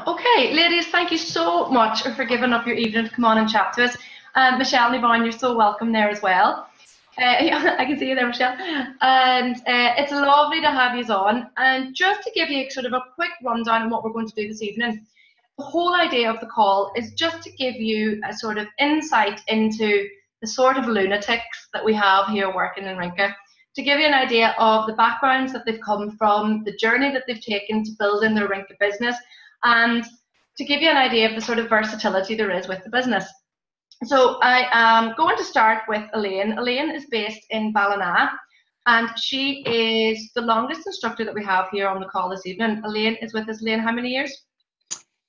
Okay, ladies, thank you so much for giving up your evening to come on and chat to us. Michelle and Yvonne, you're so welcome there as well. Yeah, I can see you there, Michelle. And it's lovely to have you on. And just to give you sort of a quick rundown on what we're going to do this evening, the whole idea of the call is just to give you a sort of insight into the sort of lunatics that we have here working in Rinka, to give you an idea of the backgrounds that they've come from, the journey that they've taken to building their Rinka business, and to give you an idea of the sort of versatility there is with the business. So I am going to start with Elaine. Elaine is based in Ballina, and she is the longest instructor that we have here on the call this evening. Elaine is with us. Elaine, how many years?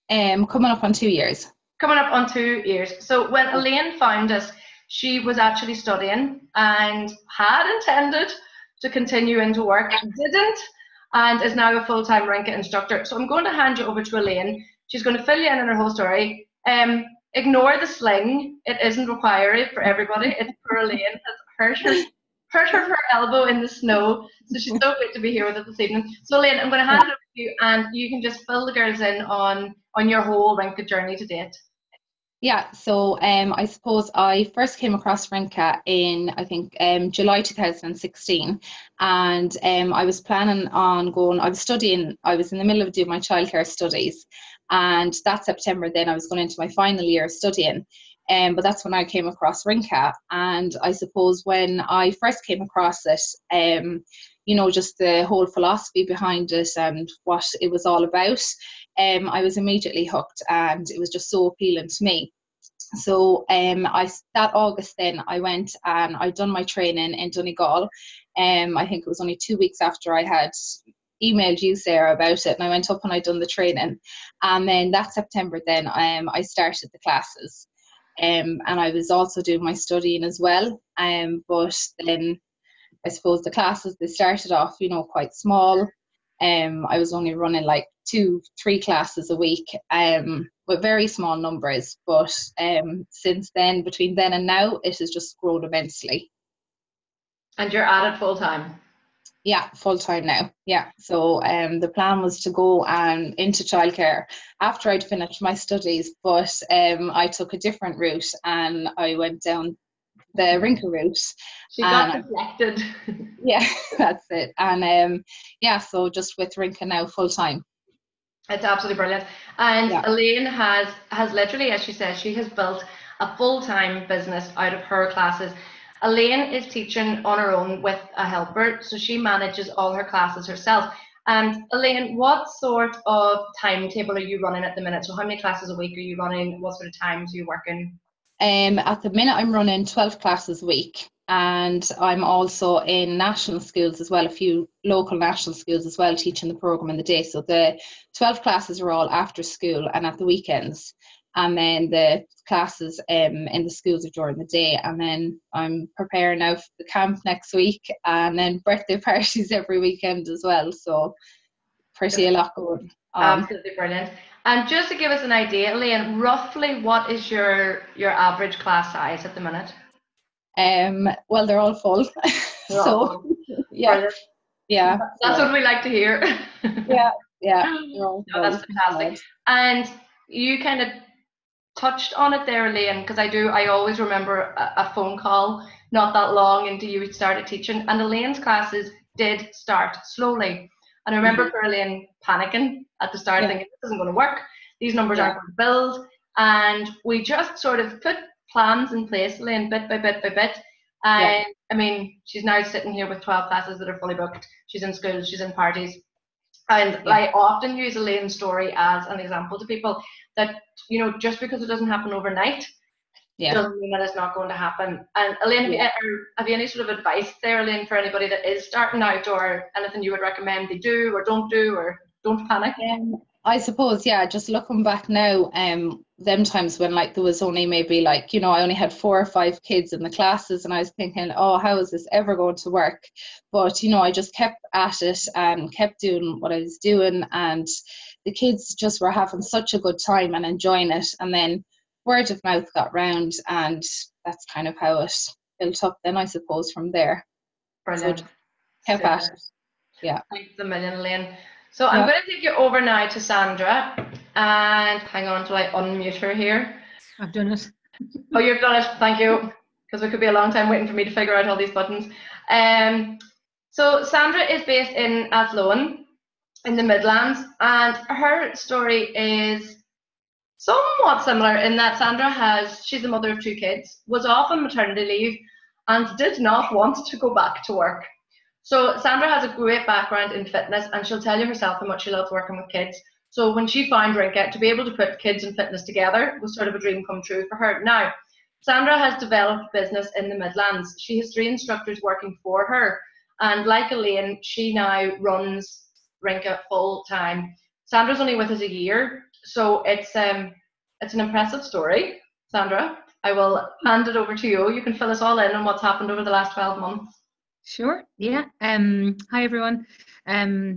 Coming up on 2 years. Coming up on 2 years. So when Elaine found us, she was actually studying and had intended to continue into work, didn't, and is now a full-time Rinka instructor. So I'm going to hand you over to Elaine. She's going to fill you in on her whole story. Ignore the sling. It isn't required for everybody. It's for Elaine. It's hurt her elbow in the snow. So she's so great to be here with us this evening. So Elaine, I'm going to hand it over to you, and you can just fill the girls in on your whole Rinka journey to date. Yeah, so I suppose I first came across Rinka in, I think, July 2016, and I was planning on going, I was studying, I was in the middle of doing my childcare studies, and that September then I was going into my final year of studying, but that's when I came across Rinka. And I suppose when I first came across it, you know, just the whole philosophy behind it and what it was all about, I was immediately hooked, and it was just so appealing to me. So that August then I went and I'd done my training in Donegal. I think it was only 2 weeks after I had emailed you, Sarah, about it, and I went up and I'd done the training. And then that September then I started the classes, and I was also doing my studying as well. But then I suppose the classes, they started off, you know, quite small. I was only running like 2-3 classes a week, with very small numbers. But since then, between then and now, it has just grown immensely. And you're at it full time? Yeah, full time now. Yeah. So the plan was to go into childcare after I'd finished my studies, but I took a different route and I went down the Rinka route. She got deflected. Yeah, that's it. And yeah, so just with Rinka now full time. It's absolutely brilliant. And yeah. Elaine has literally, as she says, she has built a full-time business out of her classes. Elaine is teaching on her own with a helper, so she manages all her classes herself. And Elaine, what sort of timetable are you running at the minute? So how many classes a week are you running? What sort of times are you working? At the minute I'm running 12 classes a week, and I'm also in national schools as well, a few local national schools as well, teaching the program in the day. So the 12 classes are all after school and at the weekends, and then the classes in the schools are during the day. And then I'm preparing now for the camp next week, and then birthday parties every weekend as well. So pretty a lot going on. Absolutely brilliant. And just to give us an idea, Elaine, roughly what is your average class size at the minute? Well, they're all full. So yeah, brilliant. Yeah. That's what we like to hear. Yeah. No, that's fantastic. And you kind of touched on it there, Elaine, because I always remember a phone call not that long into you started teaching, and Elaine's classes did start slowly. And I remember Elaine panicking at the start, thinking this isn't going to work, these numbers aren't going to build. And we just sort of put plans in place, Elaine, bit by bit by bit. And I mean, she's now sitting here with 12 classes that are fully booked. She's in schools, she's in parties. And I often use Elaine's story as an example to people that, you know, just because it doesn't happen overnight, doesn't mean that it's not going to happen. And Elaine, have you any sort of advice there, Elaine, for anybody that is starting out, or anything you would recommend they do or don't do, or don't panic? I suppose, just looking back now, them times when like there was only maybe like, you know, I only had 4 or 5 kids in the classes, and I was thinking, oh, how is this ever going to work? But, you know, I just kept at it and kept doing what I was doing, and the kids just were having such a good time and enjoying it. And then word of mouth got round, and that's kind of how it built up then, I suppose, from there. Brilliant. So kept at it. Yeah. Thanks a million, Elaine. So I'm going to take you over now to Sandra. And hang on till I unmute her here. I've done it. Oh, you've done it. Thank you. Because it could be a long time waiting for me to figure out all these buttons. So Sandra is based in Athlone in the Midlands, and her story is somewhat similar in that she's the mother of 2 kids, was off on maternity leave, and did not want to go back to work. So Sandra has a great background in fitness, and she'll tell you herself how much she loves working with kids. So when she found Rinka, to be able to put kids and fitness together was sort of a dream come true for her. Now, Sandra has developed business in the Midlands. She has 3 instructors working for her, and like Elaine, she now runs Rinka full time. Sandra's only with us a year, so it's an impressive story. Sandra, I will hand it over to you. You can fill us all in on what's happened over the last 12 months. Sure. Yeah. Hi everyone.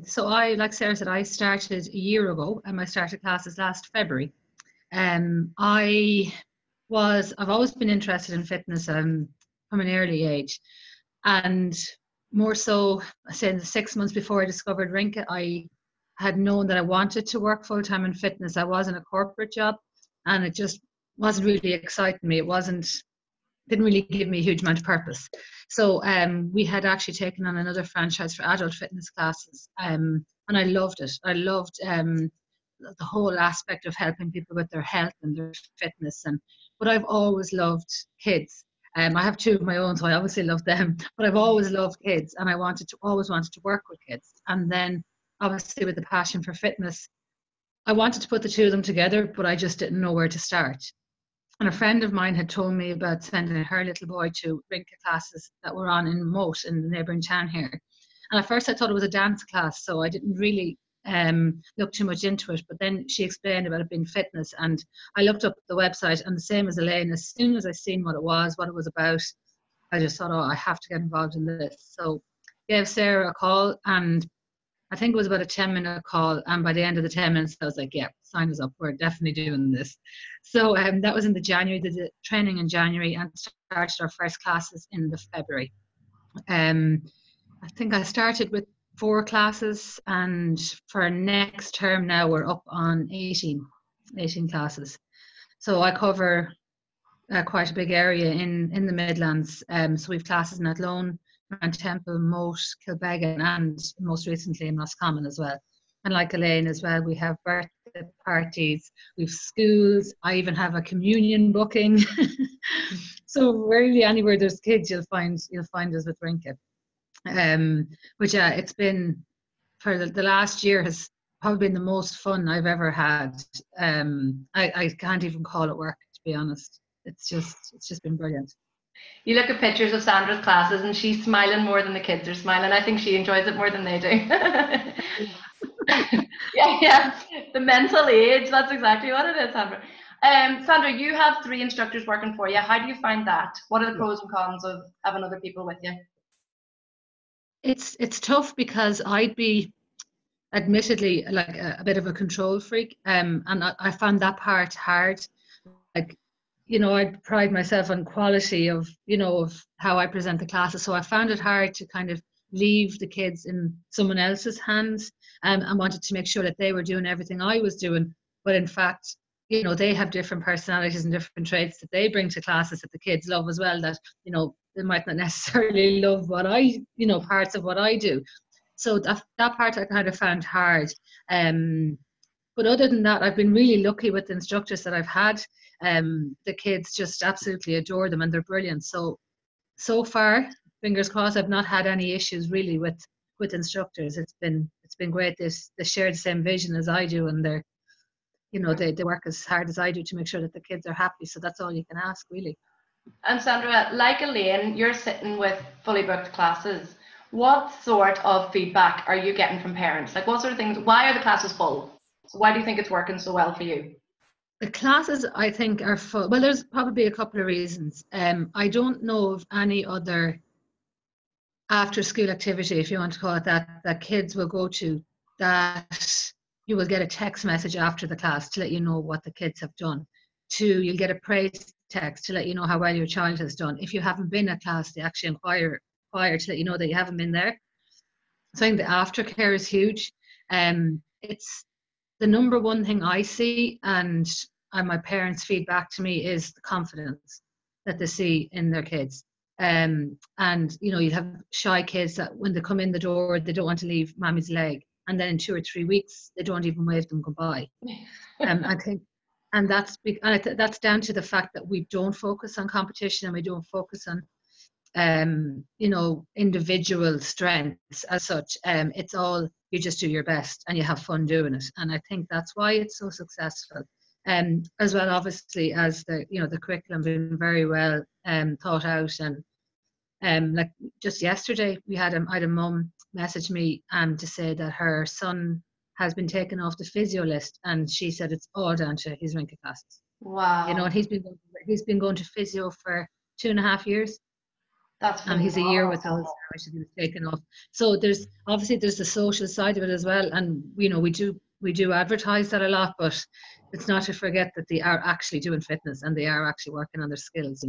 So like Sarah said, I started a year ago, and I started classes last February. I've always been interested in fitness from an early age, and more so, I say in the 6 months before I discovered Rinka, I had known that I wanted to work full time in fitness. I was in a corporate job, and it just wasn't really exciting me. Didn't really give me a huge amount of purpose. So we had actually taken on another franchise for adult fitness classes, and I loved it. I loved the whole aspect of helping people with their health and their fitness. But I've always loved kids. I have 2 of my own, so I obviously love them. But I've always loved kids, and I always wanted to work with kids. And then, obviously, with the passion for fitness, I wanted to put the 2 of them together, but I just didn't know where to start. And a friend of mine had told me about sending her little boy to Rinka classes that were on in Moat, in the neighbouring town here. And at first I thought it was a dance class, so I didn't really look too much into it. But then she explained about it being fitness, and I looked up the website, and the same as Elaine, as soon as I seen what it was about, I just thought, oh, I have to get involved in this. So gave Sarah a call, and I think it was about a 10-minute call, and by the end of the 10 minutes, I was like, yeah, sign us up. We're definitely doing this. So that was in the January, did the training in January, and started our first classes in the February. I think I started with 4 classes, and for next term now, we're up on 18 classes. So I cover quite a big area in the Midlands. So we have classes in Athlone, Grand Temple, Moat, Kilbeggan, and most recently in Roscommon as well. And like Elaine as well, we have birthday parties, we have schools, I even have a communion booking. So really anywhere there's kids, you'll find us with Rinka. Which it's been, for the last year, has probably been the most fun I've ever had. I can't even call it work, to be honest. It's just been brilliant. You look at pictures of Sandra's classes, and she's smiling more than the kids are smiling. I think she enjoys it more than they do. yeah. The mental age, that's exactly what it is, Sandra. Sandra, you have 3 instructors working for you. How do you find that? What are the pros and cons of having other people with you? It's tough, because I'd be admittedly like a bit of a control freak, and I found that part hard. Like, I pride myself on quality of how I present the classes, so I found it hard to kind of leave the kids in someone else's hands, and wanted to make sure that they were doing everything I was doing. But in fact, they have different personalities and different traits that they bring to classes that the kids love as well, that they might not necessarily love what I parts of what I do. So that part I kind of found hard. But other than that, I've been really lucky with the instructors that I've had. The kids just absolutely adore them, and they're brilliant. So far, fingers crossed, I've not had any issues really with instructors. It's been great. They share the same vision as I do, and they work as hard as I do to make sure that the kids are happy. So that's all you can ask, really. And Sandra, like Elaine, you're sitting with fully booked classes. What sort of feedback are you getting from parents? Like, what sort of things? Why are the classes full? So why do you think it's working so well for you? The classes, I think, are full. Well, there's probably a couple of reasons. I don't know of any other after-school activity, if you want to call it that kids will go to, that you will get a text message after the class to let you know what the kids have done. 2, you'll get a praise text to let you know how well your child has done. If you haven't been at class, they actually inquire to let you know that you haven't been there. So I think the aftercare is huge. It's the number one thing I see, and my parents' feedback to me, is the confidence that they see in their kids. And you have shy kids that when they come in the door, they don't want to leave mommy's leg, and then in 2 or 3 weeks they don't even wave them goodbye. I think, and that's down to the fact that we don't focus on competition, and we don't focus on individual strengths as such. It's all, you just do your best and you have fun doing it, and I think that's why it's so successful. As well, obviously, as the curriculum been very well thought out, and like just yesterday I had a mum message me to say that her son has been taken off the physio list, and she said it's all down to his Rinka classes. Wow. And he's been going to physio for 2.5 years. That's and he's a year with us, which he was taken off. So there's the social side of it as well, and we do advertise that a lot, but it's not to forget that they are actually doing fitness and they are actually working on their skills.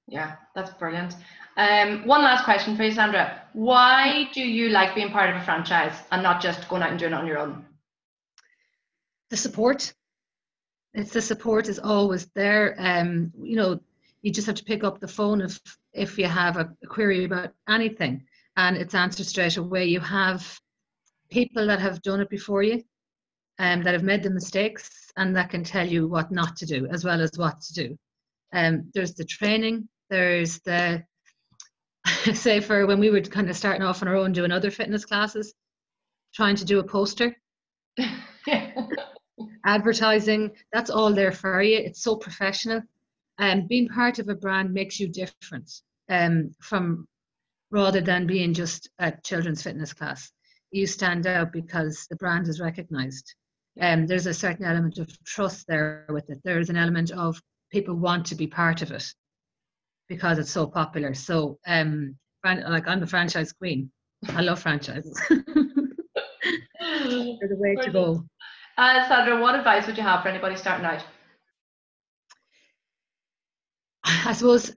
Yeah, that's brilliant. One last question for you, Sandra. Why do you like being part of a franchise and not just going out and doing it on your own? The support. The support is always there. You just have to pick up the phone if you have a query about anything, and it's answered straight away. You have people that have done it before you, that have made the mistakes, and that can tell you what not to do as well as what to do. There's the training. There's the say, for when we were kind of starting off on our own doing other fitness classes, trying to do a poster. Advertising, that's all there for you. It's so professional. Being part of a brand makes you different from rather than being just a children's fitness class. You stand out because the brand is recognized. There's a certain element of trust there with it. There's an element of people want to be part of it because it's so popular. So like, I'm the franchise queen. I love franchises. They're the way to go. Sandra, what advice would you have for anybody starting out? I suppose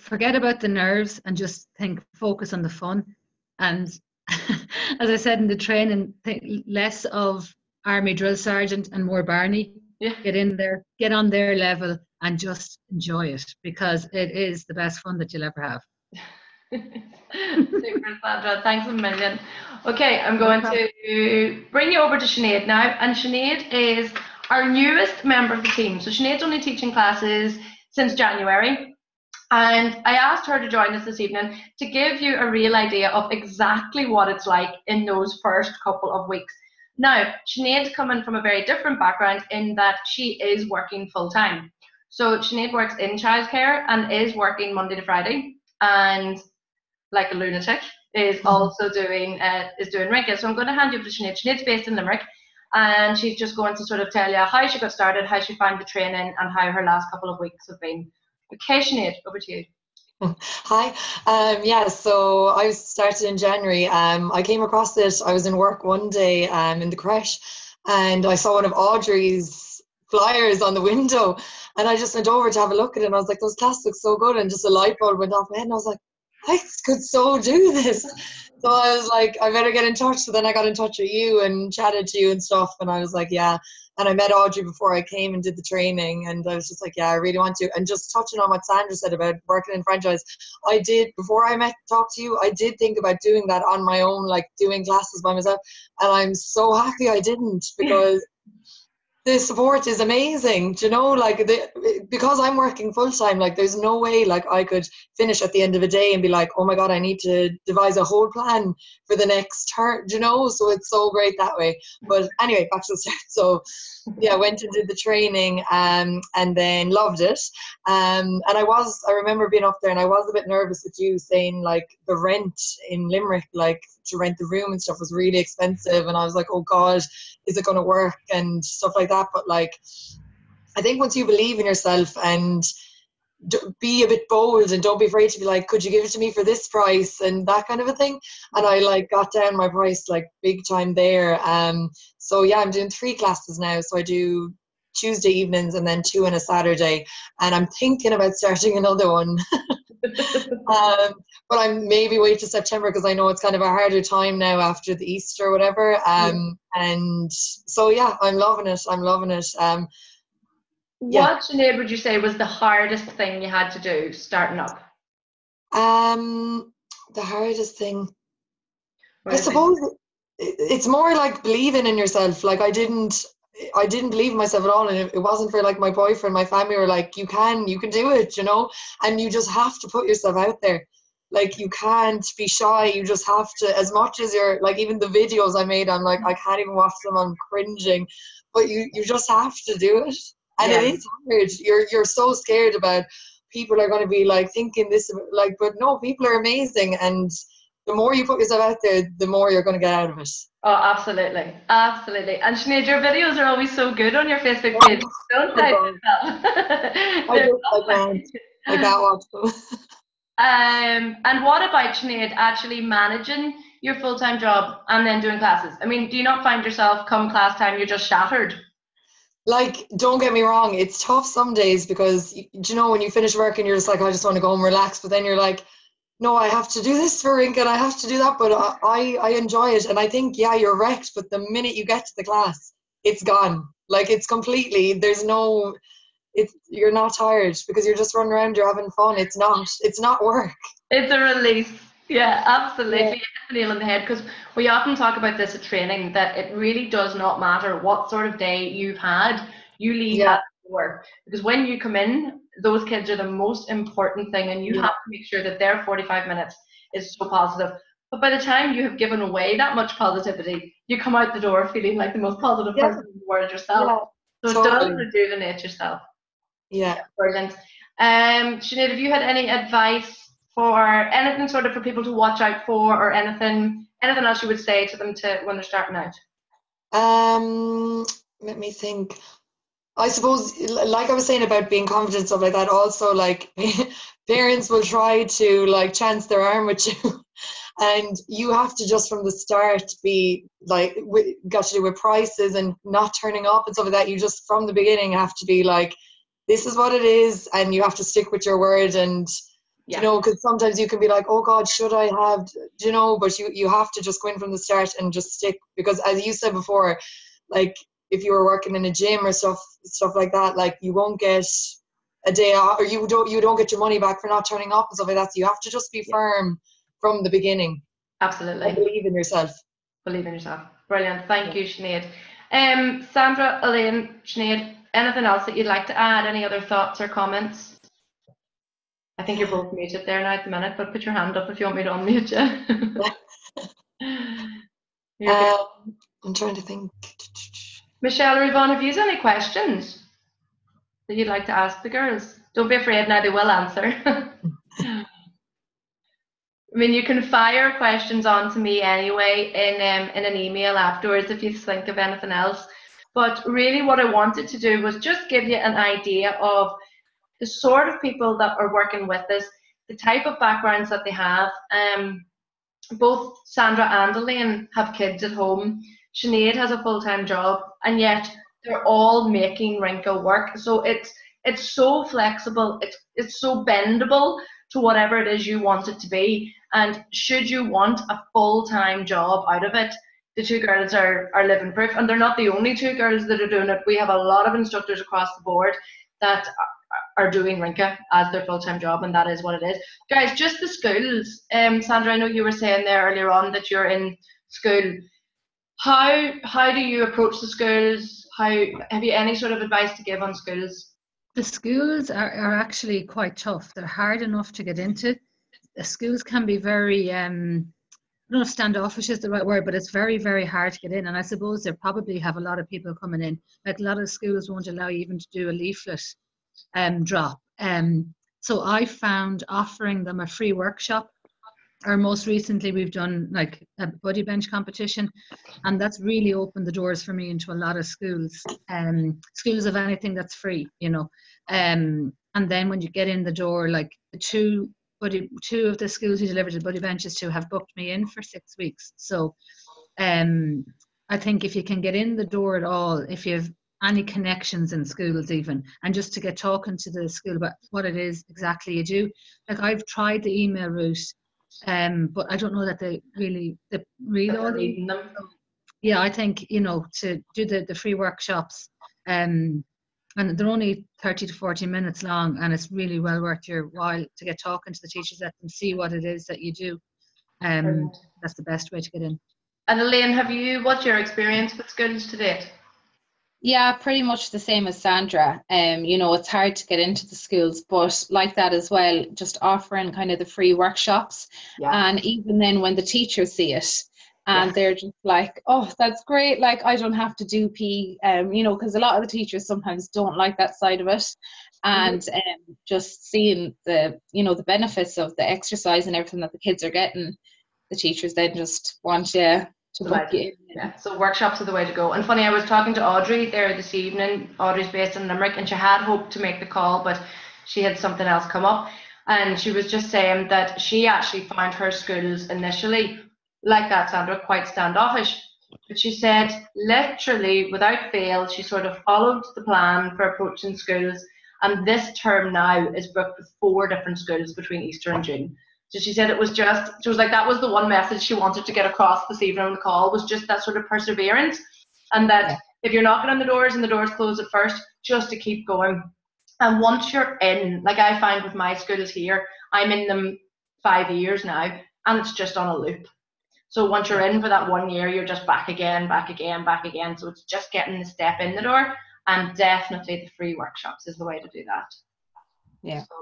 forget about the nerves and just focus on the fun. And as I said in the training, think less of Army drill sergeant and more Barney. Yeah. Get in there, get on their level, and just enjoy it, because it is the best fun that you'll ever have. Super, Sandra. Thanks a million. Okay, I'm going to bring you over to Sinead now, and Sinead is our newest member of the team. So Sinead's only teaching classes since January, and I asked her to join us this evening to give you a real idea of exactly what it's like in those first couple of weeks. Now, Sinead's coming from a very different background in that she is working full-time. So Sinead works in childcare and is working Monday to Friday, and like a lunatic is also doing Rinka. So I'm going to hand you over to Sinead. Sinead's based in Limerick, and she's just going to sort of tell you how she got started, how she found the training, and how her last couple of weeks have been. Okay, Sinead, over to you. Hi. So I started in January. I came across it. I was in work one day in the creche, and I saw one of Audrey's flyers on the window, and I just went over to have a look at it, and I was like, those classes look so good, and just a light bulb went off my head, and I was like, I could so do this. So I was like, I better get in touch. So then I got in touch with you and chatted to you and stuff, and I was like, yeah. And I met Audrey before I came and did the training, and I was just like, yeah, I really want to. And just touching on what Sandra said about working in franchise, I did, before I talked to you, I did think about doing that on my own, like doing classes by myself, and I'm so happy I didn't, because the support is amazing, like because I'm working full time, like there's no way like I could finish at the end of a day and be like, oh my God, I need to devise a whole plan for the next turn, so it's so great that way. But anyway, back to the start. So yeah, went and did the training and then loved it. And I remember being up there, and I was a bit nervous with you saying like the rent in Limerick, like to rent the room and stuff was really expensive, and I was like, oh God, is it going to work and stuff like that. But like, I think once you believe in yourself and be a bit bold and don't be afraid to be like, could you give it to me for this price and that kind of a thing, and I like got down my price like big time there. So yeah, I'm doing 3 classes now. So I do Tuesday evenings and then 2 on a Saturday, and I'm thinking about starting another one. But I'm maybe wait to September because I know it's kind of a harder time now after the Easter or whatever. And so yeah, I'm loving it. I'm loving it. What, Sinead, would you say was the hardest thing you had to do starting up? The hardest thing, I suppose, it's more like believing in yourself. Like I didn't believe in myself at all, and it wasn't for like my boyfriend, my family were like, you can do it, you know, and you just have to put yourself out there. Like you can't be shy. You just have to, as much as you're like, even the videos I made, I'm like, I can't even watch them. I'm cringing, but you just have to do it, and it is hard. You're so scared about people are going to be like thinking this, like, but no, people are amazing, and the more you put yourself out there, the more you're going to get out of it. Oh, absolutely. Absolutely. And Sinead, your videos are always so good on your Facebook page. Don't I? I can't watch them. And what about, Sinead, actually managing your full-time job and then doing classes? I mean, do you not find yourself come class time, you're just shattered? Like, don't get me wrong, it's tough some days because, you know, when you finish work and you're just like, I just want to go home and relax, but then you're like, no, I have to do this for Rinka and I have to do that, but I enjoy it. And I think, yeah, you're wrecked, but the minute you get to the class, it's gone. Like, it's completely, you're not tired because you're just running around, you're having fun. It's not work. It's a release. Yeah, absolutely. You hit the nail on the head, because we often talk about this at training, that it really does not matter what sort of day you've had, you leave at work. Because when you come in, those kids are the most important thing, and you have to make sure that their 45 minutes is so positive. But by the time you have given away that much positivity, you come out the door feeling like the most positive person in the world yourself. So totally. It does rejuvenate yourself. Yeah. Brilliant. Sinead, have you had any advice for anything sort of for people to watch out for, or anything else you would say to them when they're starting out? Let me think. I suppose, like I was saying about being confident, stuff like that, also, like, parents will try to, like, chance their arm with you. And you have to just from the start be, like, got to do with prices and not turning up and stuff like that. You just, from the beginning, have to be like, this is what it is, and you have to stick with your word. And, you know, because sometimes you can be like, oh, God, should I have, you know, but you have to just go in from the start and just stick. Because as you said before, like, if you were working in a gym or stuff like that, like, you won't get a day off, or you don't get your money back for not turning up and stuff like that. So you have to just be firm from the beginning. Absolutely. And believe in yourself. Believe in yourself. Brilliant. Thank you, Sinead. Sandra, Elaine, Sinead, anything else that you'd like to add? Any other thoughts or comments? I think you're both muted there now at the minute, but put your hand up if you want me to unmute you. I'm trying to think. Michelle or Yvonne, have you any questions that you'd like to ask the girls? Don't be afraid now, they will answer. I mean, you can fire questions on to me anyway in an email afterwards if you think of anything else. But really what I wanted to do was just give you an idea of the sort of people that are working with us, the type of backgrounds that they have. Both Sandra and Elaine have kids at home. Sinead has a full-time job, and yet they're all making Rinka work. So it's so flexible, it's so bendable to whatever it is you want it to be. And should you want a full-time job out of it, the two girls are living proof. And they're not the only two girls that are doing it. We have a lot of instructors across the board that are doing Rinka as their full-time job, and that is what it is. Guys, just the schools. Sandra, I know you were saying there earlier on that you're in school. How do you approach the schools? Have you any sort of advice to give on schools? The schools are actually quite tough. They're hard enough to get into. The schools can be very, I don't know if standoffish is the right word, but it's very, very hard to get in. And I suppose they probably have a lot of people coming in. Like, a lot of schools won't allow you even to do a leaflet drop. So I found offering them a free workshop, or most recently we've done like a buddy bench competition, and that's really opened the doors for me into a lot of schools, schools of anything that's free, you know. And then when you get in the door, like two of the schools who delivered the buddy benches to have booked me in for 6 weeks. So I think if you can get in the door at all, if you've any connections in schools even, and just to get talking to the school about what it is exactly you do. Like I've tried the email route, but I don't know that they read all the Reading them. yeah, I think, to do the free workshops, and they're only 30 to 40 minutes long, and it's really well worth your while to get talking to the teachers, let them see what it is that you do. Brilliant. That's the best way to get in. And Elaine, what's your experience with schools to date? Yeah, pretty much the same as Sandra. It's hard to get into the schools, but like that as well, just offering kind of the free workshops. Yeah. And even then when the teachers see it and Yeah. they're just like, oh, that's great. Like I don't have to do PE, because a lot of the teachers sometimes don't like that side of it. And just seeing the benefits of the exercise and everything that the kids are getting, the teachers then just want you to book you in. Yeah, so workshops are the way to go. And funny, I was talking to Audrey there this evening. Audrey's based in Limerick, and she had hoped to make the call, but she had something else come up. And she was just saying that she actually found her schools initially, like that, Sandra, quite standoffish. But she said, literally, without fail, she sort of followed the plan for approaching schools. And this term now is booked with 4 different schools between Easter and June. So she said she was like, that was the one message she wanted to get across this evening on the call, was just that sort of perseverance. And that if you're knocking on the doors and the doors close at first, just to keep going. And once you're in, like I find with my schools here, I'm in them 5 years now, and it's just on a loop. So once you're in for that 1 year, you're just back again, back again, back again. So it's just getting the step in the door, and definitely the free workshops is the way to do that. Yeah. So,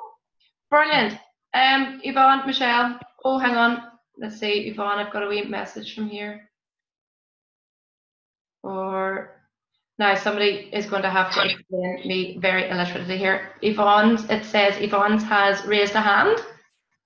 brilliant. Yvonne, Michelle. Oh, hang on. Let's see, Yvonne, I've got a wee message from here. Or now somebody is going to have to explain me very illiterately here. It says Yvonne's has raised a hand.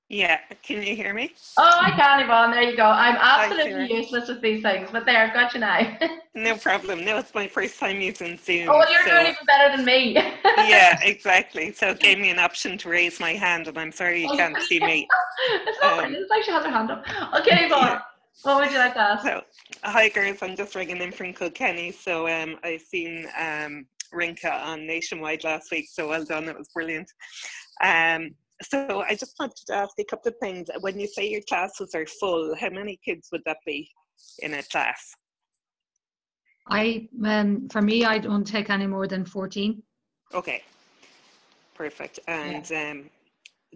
Yeah, can you hear me? Oh, I can, Yvonne. There you go. I'm absolutely useless with these things, but there, I've got you now. No problem. No, it's my first time using Zoom. Oh, well, you're doing even better than me. Yeah, exactly. So it gave me an option to raise my hand, and I'm sorry you can't see me. It's not funny. It's like she has her hand up. Okay, Yvonne, Yeah. what would you like to ask? So, hi girls, I'm just ringing in from Kilkenny. So I seen Rinka on Nationwide last week, so well done. It was brilliant. So I just wanted to ask a couple of things. When you say your classes are full, how many kids would that be in a class? For me, I don't take any more than 14. Okay, perfect. And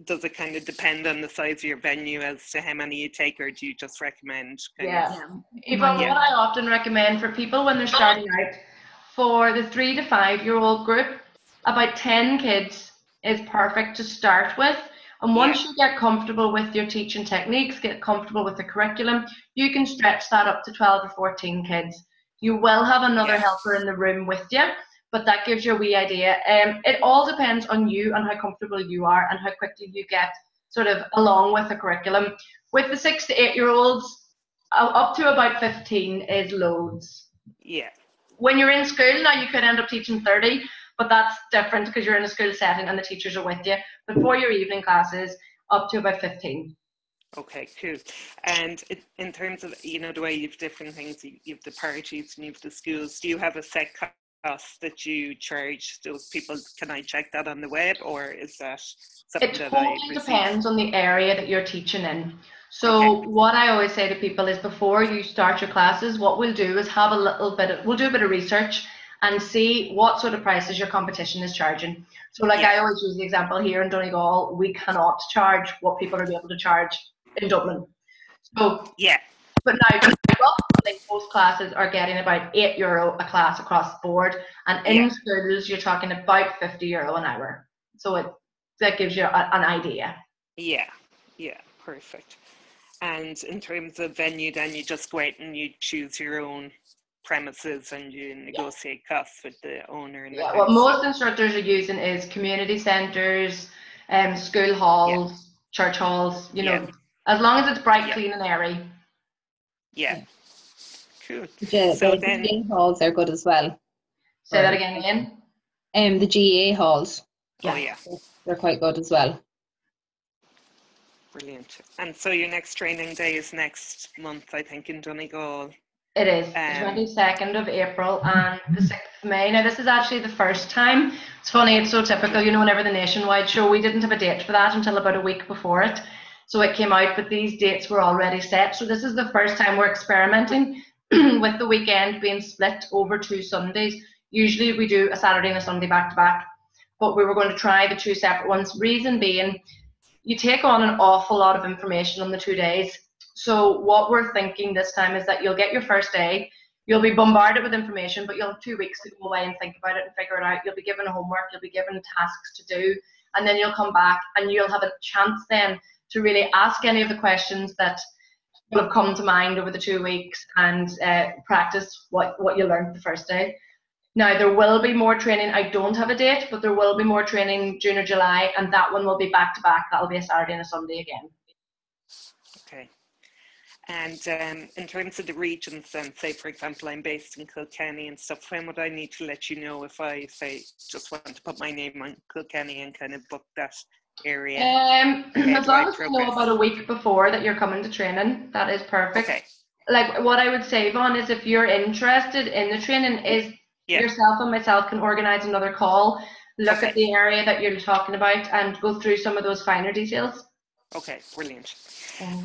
does it kind of depend on the size of your venue as to how many you take, or do you just recommend? Yvonne, what I often recommend for people when they're starting out, for the 3 to 5 year old group, about 10 kids is perfect to start with. And once you get comfortable with your teaching techniques, get comfortable with the curriculum, you can stretch that up to 12 or 14 kids. You will have another helper in the room with you, but that gives you a wee idea. It all depends on you and how comfortable you are and how quickly you get sort of along with the curriculum. With the 6 to 8 year olds, up to about 15 is loads. Yeah. When you're in school now, you could end up teaching 30, but that's different because you're in a school setting and the teachers are with you. But for your evening classes, up to about 15. Okay, cool. And in terms of, the way you have different things, you have the parties and you have the schools, do you have a set cost that you charge those people? Can I check that on the web, or is that something that I receive? It totally depends on the area that you're teaching in. So what I always say to people is, before you start your classes, what we'll do is have we'll do a bit of research and see what sort of prices your competition is charging. So I always use the example here in Donegal, we cannot charge what people are able to charge in Dublin. So but now roughly most classes are getting about €8 a class across the board, and in schools you're talking about €50 an hour. So that gives you an idea. Yeah, perfect. And in terms of venue, then you just go out and you choose your own premises and you negotiate costs with the owner. And what most instructors are using is community centres, school halls, church halls, as long as it's bright, clean and airy. Yeah. Cool. The GA halls are good as well. Say that again, Ian. The GA halls. Yeah. They're quite good as well. Brilliant. And so your next training day is next month, I think, in Donegal. It is the 22nd of April and the 6th of of May. Now, this is actually the first time. It's funny, it's so typical, you know, whenever the nationwide show, we didn't have a date for that until about a week before it. So it came out, but these dates were already set. So this is the first time we're experimenting with the weekend being split over 2 Sundays. Usually we do a Saturday and a Sunday back to back, but we were going to try the 2 separate ones. Reason being, you take on an awful lot of information on the 2 days. So what we're thinking this time is that you'll get your first day, you'll be bombarded with information, but you'll have 2 weeks to go away and think about it and figure it out. You'll be given homework, you'll be given tasks to do, and then you'll come back and you'll have a chance then to really ask any of the questions that will have come to mind over the 2 weeks and practice what you learned the first day. Now, there will be more training. I don't have a date, but there will be more training June or July, and that one will be back to back. That'll be a Saturday and a Sunday again. Okay. And in terms of the regions, then, say, for example, I'm based in Kilkenny and stuff, when would I need to let you know if I, say, just want to put my name on Kilkenny and kind of book that area? As long as you know about a week before that you're coming to training, that is perfect. Okay. Like, what I would say, Yvonne, is if you're interested in the training, is yourself and myself can organise another call, look at the area that you're talking about and go through some of those finer details. Okay, brilliant.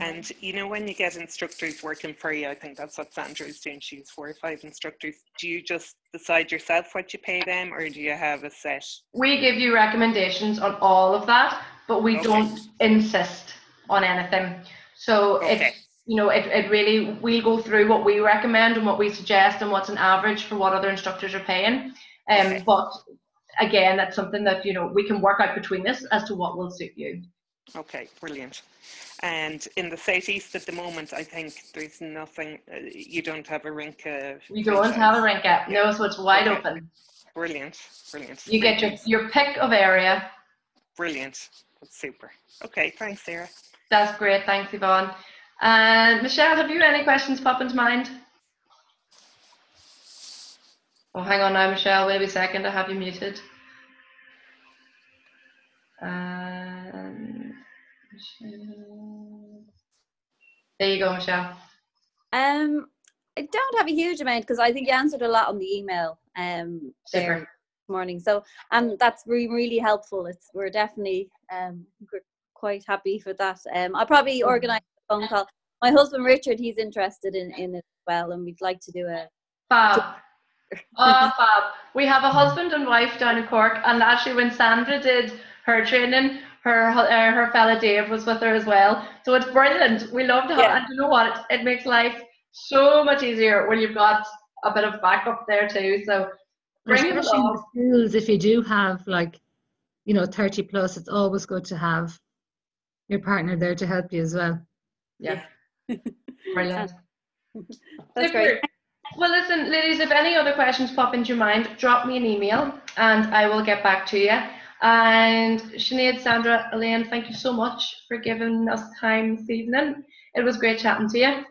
And you know, when you get instructors working for you, I think that's what Sandra is doing, she's 4 or 5 instructors, do you just decide yourself what you pay them, or do you have a set? We give you recommendations on all of that, but we don't insist on anything. So it's, you know, it really, we'll go through what we recommend and what we suggest and what's an average for what other instructors are paying. But again, that's something that, you know, we can work out between us as to what will suit you. Okay, brilliant. And in the southeast at the moment, I think there's nothing, you don't have a Rinka. We don't have a Rinka, no, so it's wide open. Brilliant, brilliant. You get your pick of area. Brilliant, that's super. Okay, thanks, Sarah. That's great, thanks, Yvonne. And Michelle, have you any questions pop into mind? Oh, hang on now, Michelle, wait a second, I have you muted. There you go, Michelle. I don't have a huge amount because I think you answered a lot on the email there this morning. So that's really helpful. We're definitely we're quite happy for that. I'll probably organise a phone call. My husband Richard, he's interested in it as well, and we'd like to do a fab. Oh, fab. We have a husband and wife down in Cork, and actually when Sandra did her training, her fella Dave was with her as well. So it's brilliant. We love to have, and you know what? It makes life so much easier when you've got a bit of backup there too. So bring it along. Schools, if you do have, like, you know, 30 plus, it's always good to have your partner there to help you as well. Yeah. Brilliant. That's great. Well, listen, ladies, if any other questions pop into your mind, drop me an email and I will get back to you. And Sinead, Sandra, Elaine, thank you so much for giving us time this evening. It was great chatting to you.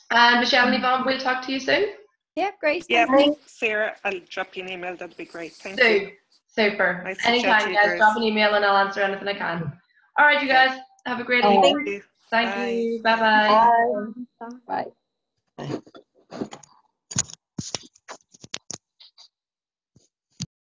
And Michelle and Yvonne, we'll talk to you soon. Yeah, great. Yeah, Sarah, I'll drop you an email. That'd be great. Thank you. Super. Nice Anytime, guys, drop an email and I'll answer anything I can. All right, you guys, have a great evening. Thank you. Bye-bye. Bye. Bye.